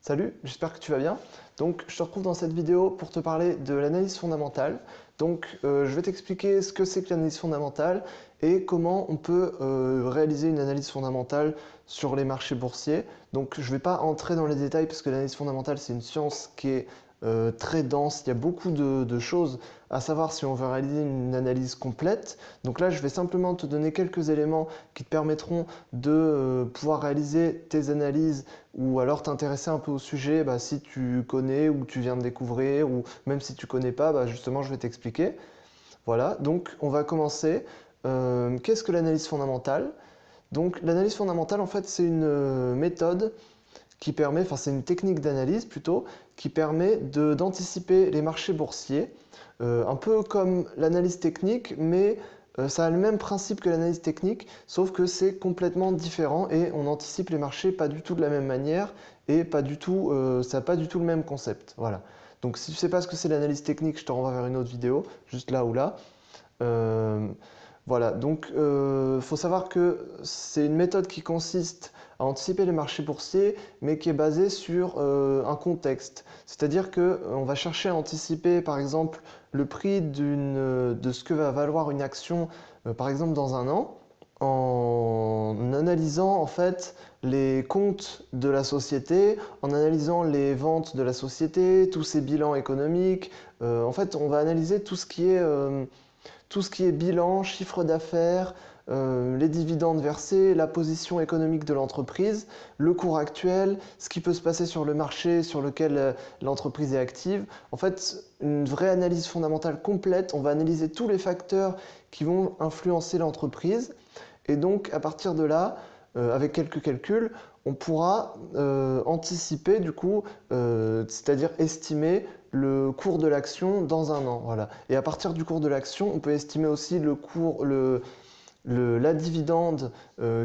Salut, j'espère que tu vas bien. Donc, je te retrouve dans cette vidéo pour te parler de l'analyse fondamentale. Donc, je vais t'expliquer ce que c'est que l'analyse fondamentale et comment on peut réaliser une analyse fondamentale sur les marchés boursiers. Donc, je ne vais pas entrer dans les détails parce que l'analyse fondamentale, c'est une science qui est très dense. Il y a beaucoup de choses à savoir si on veut réaliser une analyse complète. Donc là, je vais simplement te donner quelques éléments qui te permettront de pouvoir réaliser tes analyses ou alors t'intéresser un peu au sujet si tu connais ou tu viens de découvrir ou même si tu connais pas, justement je vais t'expliquer. Voilà, donc on va commencer. Qu'est-ce que l'analyse fondamentale? Donc l'analyse fondamentale en fait c'est une méthode qui permet, enfin c'est une technique d'analyse plutôt, qui permet d'anticiper les marchés boursiers, un peu comme l'analyse technique, mais ça a le même principe que l'analyse technique, sauf que c'est complètement différent et on anticipe les marchés pas du tout de la même manière et pas du tout, ça n'a pas du tout le même concept. Voilà. Donc si tu ne sais pas ce que c'est l'analyse technique, je te renvoie vers une autre vidéo, juste là ou là. Euh, voilà, donc faut savoir que c'est une méthode qui consiste à anticiper les marchés boursiers, mais qui est basée sur un contexte. C'est-à-dire que on va chercher à anticiper, par exemple, le prix de ce que va valoir une action, par exemple, dans un an, en analysant en fait les comptes de la société, en analysant les ventes de la société, tous ses bilans économiques. En fait, on va analyser tout ce qui est bilan, chiffre d'affaires, les dividendes versés, la position économique de l'entreprise, le cours actuel, ce qui peut se passer sur le marché sur lequel l'entreprise est active. En fait, une vraie analyse fondamentale complète, on va analyser tous les facteurs qui vont influencer l'entreprise. Et donc, à partir de là, avec quelques calculs, on pourra anticiper, du coup, c'est-à-dire estimer le cours de l'action dans un an. Voilà. Et à partir du cours de l'action, on peut estimer aussi le cours, la dividende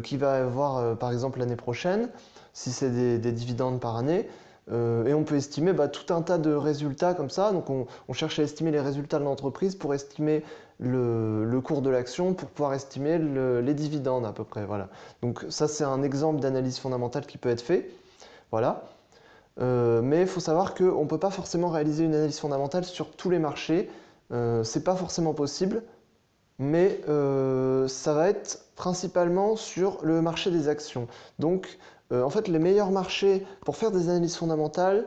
qu'il va avoir par exemple l'année prochaine, si c'est des dividendes par année. Et on peut estimer tout un tas de résultats comme ça. Donc on cherche à estimer les résultats de l'entreprise pour estimer le cours de l'action, pour pouvoir estimer les dividendes à peu près. Voilà. Donc ça c'est un exemple d'analyse fondamentale qui peut être fait. Voilà. Mais il faut savoir qu'on ne peut pas forcément réaliser une analyse fondamentale sur tous les marchés. C'est pas forcément possible, mais ça va être principalement sur le marché des actions. Donc, en fait, les meilleurs marchés pour faire des analyses fondamentales,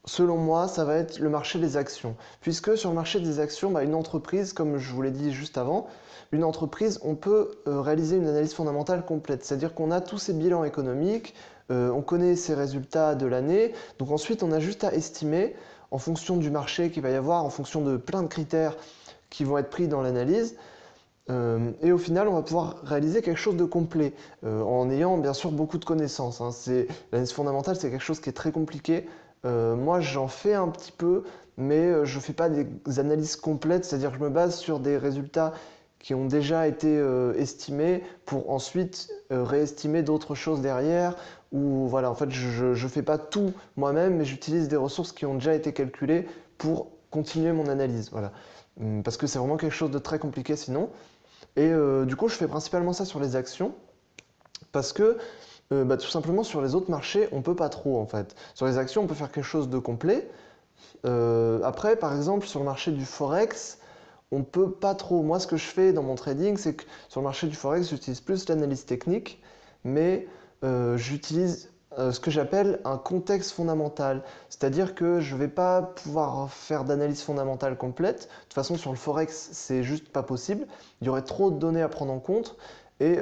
selon moi, ça va être le marché des actions. Puisque sur le marché des actions, une entreprise, comme je vous l'ai dit juste avant, une entreprise, on peut réaliser une analyse fondamentale complète. C'est-à-dire qu'on a tous ses bilans économiques, on connaît ses résultats de l'année. Donc ensuite, on a juste à estimer, en fonction du marché qu'il va y avoir, en fonction de plein de critères qui vont être pris dans l'analyse, et au final, on va pouvoir réaliser quelque chose de complet, en ayant bien sûr beaucoup de connaissances. Hein. L'analyse fondamentale, c'est quelque chose qui est très compliqué. Moi, j'en fais un petit peu, mais je ne fais pas des analyses complètes, c'est-à-dire que je me base sur des résultats qui ont déjà été estimés pour ensuite réestimer d'autres choses derrière. Ou voilà, en fait, je ne fais pas tout moi-même, mais j'utilise des ressources qui ont déjà été calculées pour continuer mon analyse. Voilà. Parce que c'est vraiment quelque chose de très compliqué sinon. Et du coup, je fais principalement ça sur les actions parce que tout simplement sur les autres marchés, on peut pas trop en fait. Sur les actions, on peut faire quelque chose de complet. Après, par exemple, sur le marché du Forex, on peut pas trop. Moi, ce que je fais dans mon trading, c'est que sur le marché du Forex, j'utilise plus l'analyse technique, mais j'utilise ce que j'appelle un contexte fondamental. C'est-à-dire que je ne vais pas pouvoir faire d'analyse fondamentale complète. De toute façon, sur le Forex, c'est juste pas possible. Il y aurait trop de données à prendre en compte et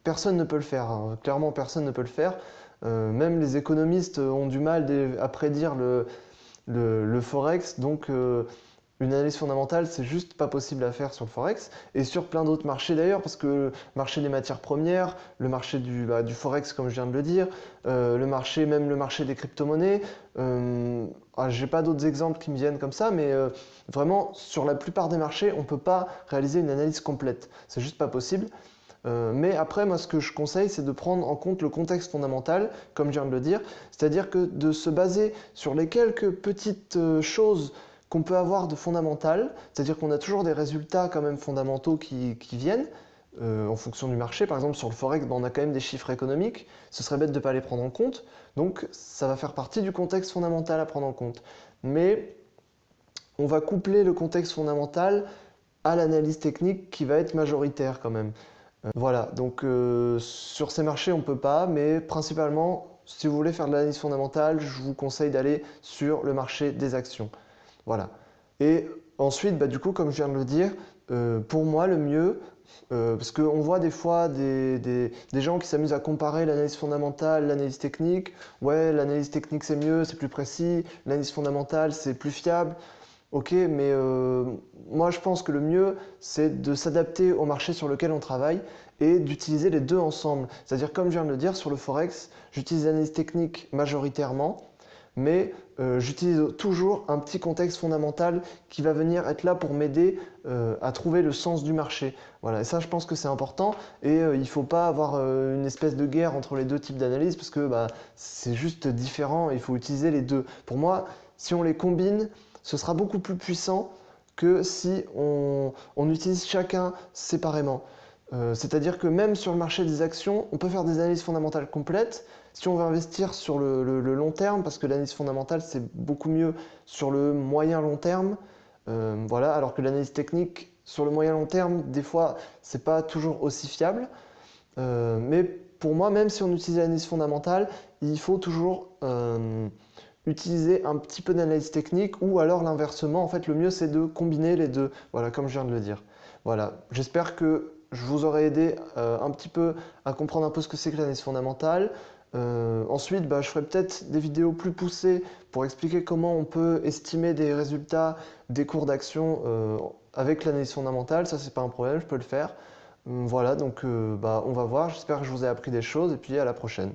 personne ne peut le faire. Hein. Clairement, personne ne peut le faire. Même les économistes ont du mal à prédire le Forex. Donc, une analyse fondamentale, c'est juste pas possible à faire sur le Forex et sur plein d'autres marchés d'ailleurs, parce que le marché des matières premières, le marché du Forex, comme je viens de le dire, même le marché des crypto-monnaies. J'ai pas d'autres exemples qui me viennent comme ça, mais vraiment, sur la plupart des marchés, on peut pas réaliser une analyse complète. C'est juste pas possible. Mais après, moi, ce que je conseille, c'est de prendre en compte le contexte fondamental, comme je viens de le dire, c'est-à-dire que de se baser sur les quelques petites choses qu'on peut avoir de fondamental, c'est-à-dire qu'on a toujours des résultats quand même fondamentaux qui viennent, en fonction du marché. Par exemple, sur le Forex, ben, on a quand même des chiffres économiques. Ce serait bête de ne pas les prendre en compte. Donc, ça va faire partie du contexte fondamental à prendre en compte. Mais on va coupler le contexte fondamental à l'analyse technique qui va être majoritaire quand même. Voilà, donc sur ces marchés, on ne peut pas, mais principalement, si vous voulez faire de l'analyse fondamentale, je vous conseille d'aller sur le marché des actions. Voilà. Et ensuite, bah, du coup, comme je viens de le dire, pour moi, le mieux, parce qu'on voit des fois des gens qui s'amusent à comparer l'analyse fondamentale, l'analyse technique. Ouais, l'analyse technique c'est mieux, c'est plus précis, l'analyse fondamentale c'est plus fiable. Ok, mais moi je pense que le mieux c'est de s'adapter au marché sur lequel on travaille et d'utiliser les deux ensemble. C'est-à-dire, comme je viens de le dire, sur le Forex, j'utilise l'analyse technique majoritairement, mais j'utilise toujours un petit contexte fondamental qui va venir être là pour m'aider à trouver le sens du marché. Voilà, et ça je pense que c'est important et il ne faut pas avoir une espèce de guerre entre les deux types d'analyse parce que bah, c'est juste différent, il faut utiliser les deux. Pour moi, si on les combine, ce sera beaucoup plus puissant que si on utilise chacun séparément. C'est-à-dire que même sur le marché des actions, on peut faire des analyses fondamentales complètes. Si on veut investir sur le long terme, parce que l'analyse fondamentale, c'est beaucoup mieux sur le moyen long terme, voilà, alors que l'analyse technique, sur le moyen long terme, des fois, c'est pas toujours aussi fiable. Mais pour moi, même si on utilise l'analyse fondamentale, il faut toujours utiliser un petit peu d'analyse technique ou alors l'inversement. En fait, le mieux, c'est de combiner les deux. Voilà, comme je viens de le dire. Voilà, j'espère que je vous aurai aidé un petit peu à comprendre un peu ce que c'est que l'analyse fondamentale. Ensuite, bah, je ferai peut-être des vidéos plus poussées pour expliquer comment on peut estimer des résultats des cours d'action avec l'analyse fondamentale. Ça, c'est pas un problème, je peux le faire. Voilà, donc bah, on va voir. J'espère que je vous ai appris des choses et puis à la prochaine.